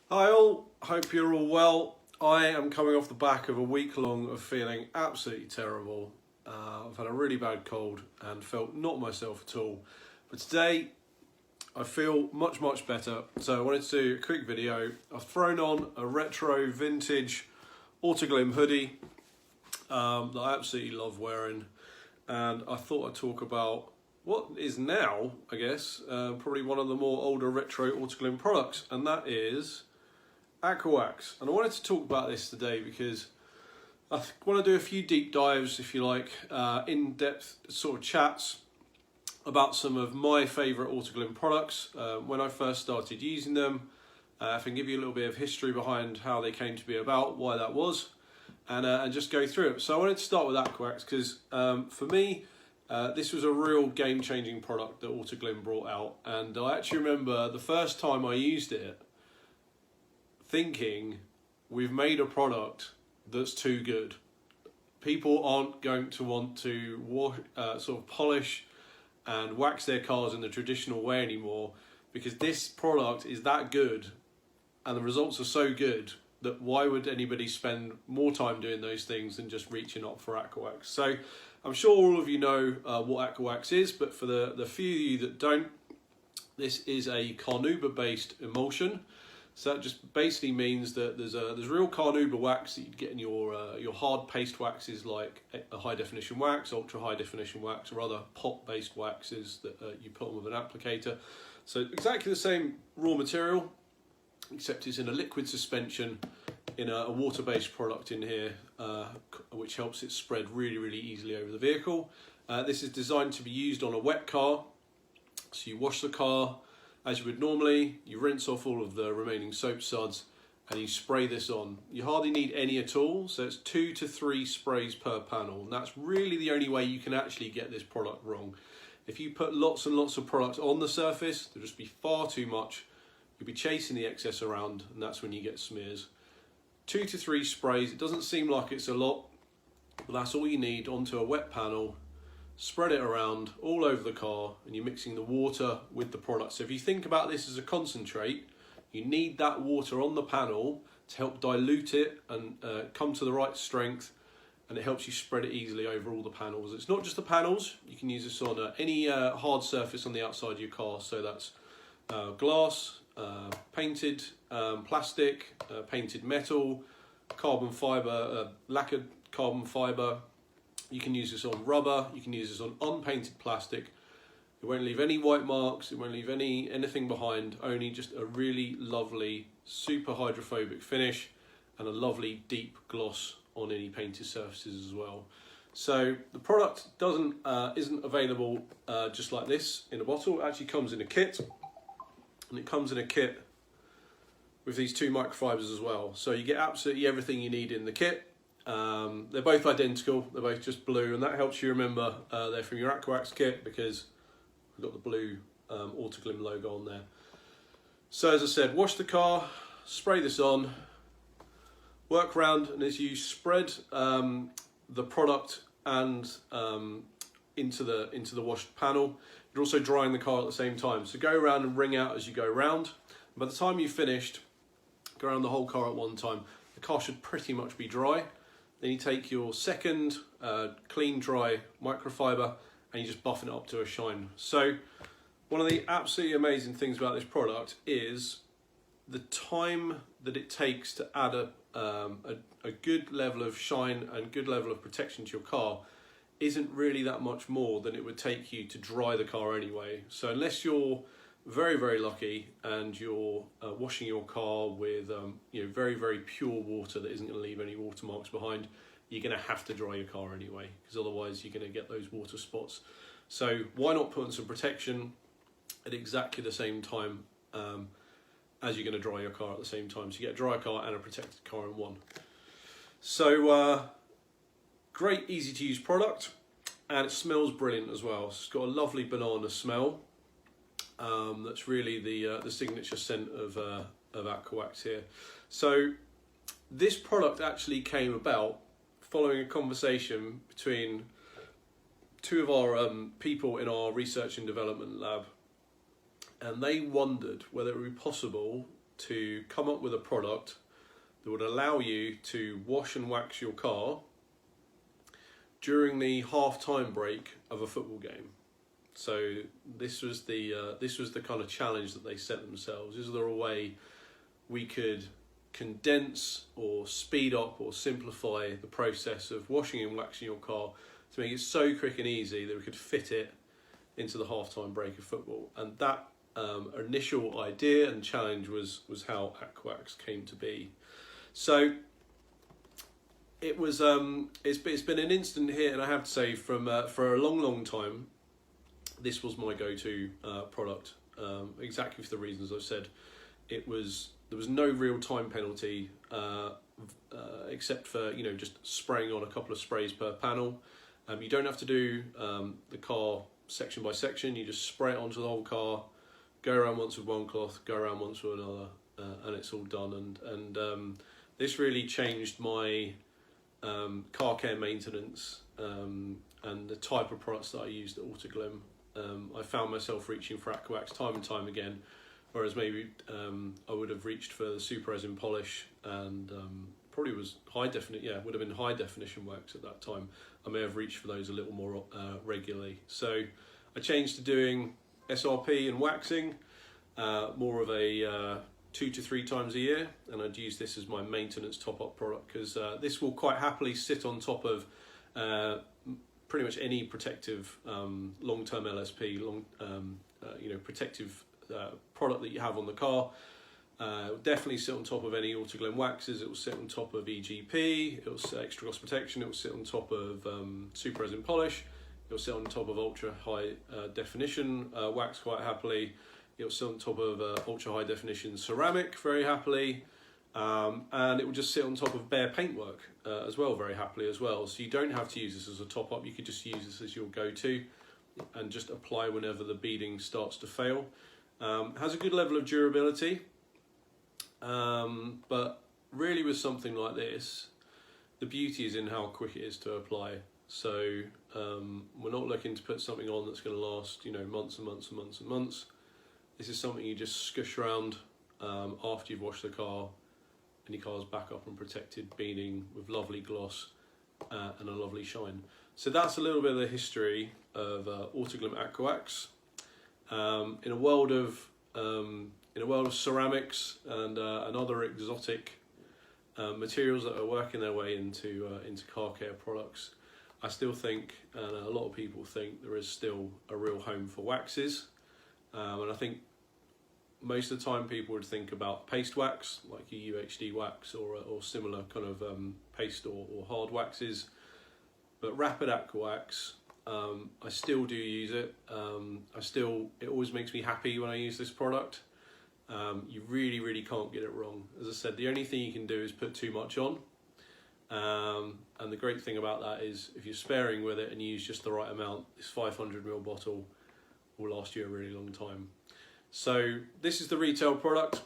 Hi all, hope you're all well. I am coming off the back of a week long of feeling absolutely terrible. I've had a really bad cold and felt not myself at all. But today I feel much better. So I wanted to do a quick video. I've thrown on a retro vintage Autoglym hoodie that I absolutely love wearing. And I thought I'd talk about what is now, I guess, probably one of the more older retro Autoglym products, and that is Aqua Wax. And I wanted to talk about this today because I want to do a few deep dives, if you like, in-depth sort of chats about some of my favourite Autoglym products when I first started using them. I can give you a little bit of history behind how they came to be about, why that was, and just go through it. So I wanted to start with Aqua Wax because for me, this was a real game-changing product that Autoglym brought out, and I actually remember the first time I used it thinking, we've made a product that's too good. People aren't going to want to sort of polish and wax their cars in the traditional way anymore, because this product is that good and the results are so good that why would anybody spend more time doing those things than just reaching up for Aqua Wax? So I'm sure all of you know what Aqua Wax is, but for the few of you that don't, this is a carnauba based emulsion. So that just basically means that there's real carnauba wax that you'd get in your hard paste waxes, like a high definition wax, ultra high definition wax, or other pot based waxes that you put on with an applicator. So exactly the same raw material, except it's in a liquid suspension in a water based product in here, which helps it spread really easily over the vehicle. This is designed to be used on a wet car. So you wash the car as you would normally, you rinse off all of the remaining soap suds and you spray this on. You hardly need any at all, so it's 2 to 3 sprays per panel, and that's really the only way you can actually get this product wrong. If you put lots and lots of product on the surface, there'll just be far too much. You'll be chasing the excess around, and that's when you get smears. 2 to 3 sprays, it doesn't seem like it's a lot, but that's all you need onto a wet panel. Spread it around all over the car, and you're mixing the water with the product. So if you think about this as a concentrate, you need that water on the panel to help dilute it and come to the right strength, and it helps you spread it easily over all the panels. It's not just the panels, you can use this on any hard surface on the outside of your car. So that's glass, painted plastic, painted metal, carbon fibre, lacquered carbon fibre. You can use this on rubber, you can use this on unpainted plastic. It won't leave any white marks, it won't leave anything behind, only just a really lovely, super hydrophobic finish and a lovely deep gloss on any painted surfaces as well. So the product isn't available just like this in a bottle. It actually comes in a kit, and it comes in a kit with these 2 microfibers as well. So you get absolutely everything you need in the kit. They're both identical, they're both just blue, and that helps you remember they're from your Aqua Wax kit because we've got the blue Autoglym logo on there. So as I said, wash the car, spray this on, work round, and as you spread the product and into the washed panel, you're also drying the car at the same time. So go around and wring out as you go round. By the time you've finished, go around the whole car at one time. The car should pretty much be dry. Then you take your second clean dry microfiber and you just buffen it up to a shine. So one of the absolutely amazing things about this product is the time that it takes to add a good level of shine and good level of protection to your car isn't really that much more than it would take you to dry the car anyway. So unless you're very lucky and you're washing your car with very pure water that isn't going to leave any watermarks behind, you're going to have to dry your car anyway, because otherwise you're going to get those water spots. So why not put on some protection at exactly the same time as you're going to dry your car at the same time, so you get a dry car and a protected car in one. So great, easy to use product, and it smells brilliant as well. So it's got a lovely banana smell. That's really the signature scent of Aqua Wax here. So this product actually came about following a conversation between 2 of our people in our research and development lab, and they wondered whether it would be possible to come up with a product that would allow you to wash and wax your car during the half-time break of a football game. So this was the kind of challenge that they set themselves. Is there a way we could condense or speed up or simplify the process of washing and waxing your car to make it so quick and easy that we could fit it into the half-time break of football? And that initial idea and challenge was how Aqua Wax came to be. So it was it's been an instant hit, and I have to say, from for a long time, this was my go-to product, exactly for the reasons I've said. There was no real time penalty, except for just spraying on a couple of sprays per panel. You don't have to do the car section by section. You just spray it onto the whole car, go around once with one cloth, go around once with another, and it's all done. And this really changed my car care maintenance and the type of products that I used at Autoglym. I found myself reaching for Aqua Wax time and time again, whereas maybe I would have reached for the super resin polish and probably was would have been high definition wax at that time. I may have reached for those a little more regularly. So I changed to doing SRP and waxing, more of a 2 to 3 times a year, and I'd use this as my maintenance top-up product, because this will quite happily sit on top of pretty much any protective long-term LSP, protective product that you have on the car. It will definitely sit on top of any Autoglym waxes. It will sit on top of EGP. It will sit extra gloss protection. It will sit on top of super resin polish. It will sit on top of ultra high definition wax quite happily. It will sit on top of ultra high definition ceramic very happily. And it will just sit on top of bare paintwork as well very happily as well. So you don't have to use this as a top up. You could just use this as your go-to and just apply whenever the beading starts to fail. Has a good level of durability, but really with something like this, the beauty is in how quick it is to apply. So we're not looking to put something on that's going to last months and months and months and months. This is something you just scush around after you've washed the car, and your car's back up and protected, beading with lovely gloss and a lovely shine. So that's a little bit of the history of Autoglym Aqua Wax. In a world of ceramics and other exotic materials that are working their way into car care products, I still think, and a lot of people think, there is still a real home for waxes. And I think most of the time people would think about paste wax, like a UHD wax or similar kind of paste or hard waxes. But Rapid Aqua Wax, I still do use it. It always makes me happy when I use this product. You really can't get it wrong. As I said, the only thing you can do is put too much on. And the great thing about that is if you're sparing with it and you use just the right amount, this 500ml bottle will last you a really long time. So this is the retail product,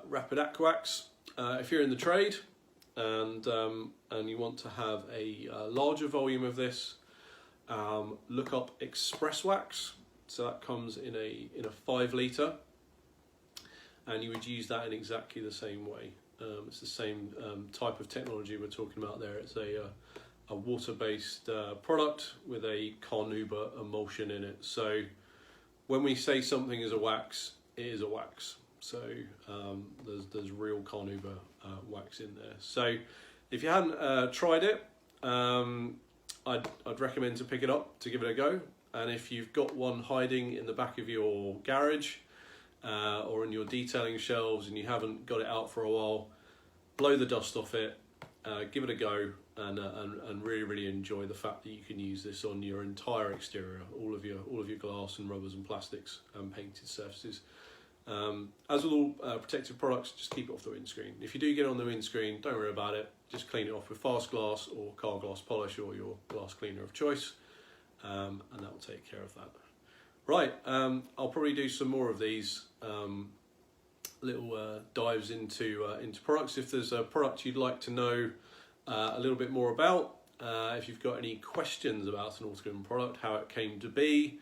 Rapid Aqua Wax. If you're in the trade and you want to have a larger volume of this, look up Express Wax. So that comes in a 5 litre, and you would use that in exactly the same way. It's the same type of technology we're talking about there. It's a water-based product with a carnauba emulsion in it. So when we say something is a wax, it is a wax. So there's real carnauba wax in there. So if you hadn't tried it, I'd recommend to pick it up, to give it a go. And if you've got one hiding in the back of your garage or in your detailing shelves and you haven't got it out for a while, blow the dust off it, give it a go, and really enjoy the fact that you can use this on your entire exterior, all of your glass and rubbers and plastics and painted surfaces. As with all protective products, just keep it off the windscreen. If you do get on the windscreen, don't worry about it. Just clean it off with fast glass or car glass polish or your glass cleaner of choice, and that will take care of that. Right, I'll probably do some more of these little dives into products. If there's a product you'd like to know a little bit more about, if you've got any questions about an Autoglym product, how it came to be,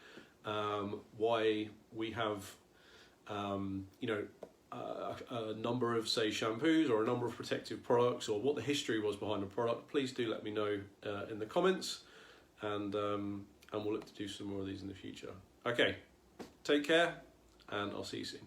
why we have a number of, say, shampoos or a number of protective products, or what the history was behind the product, please do let me know in the comments, and we'll look to do some more of these in the future. Okay, take care, and I'll see you soon.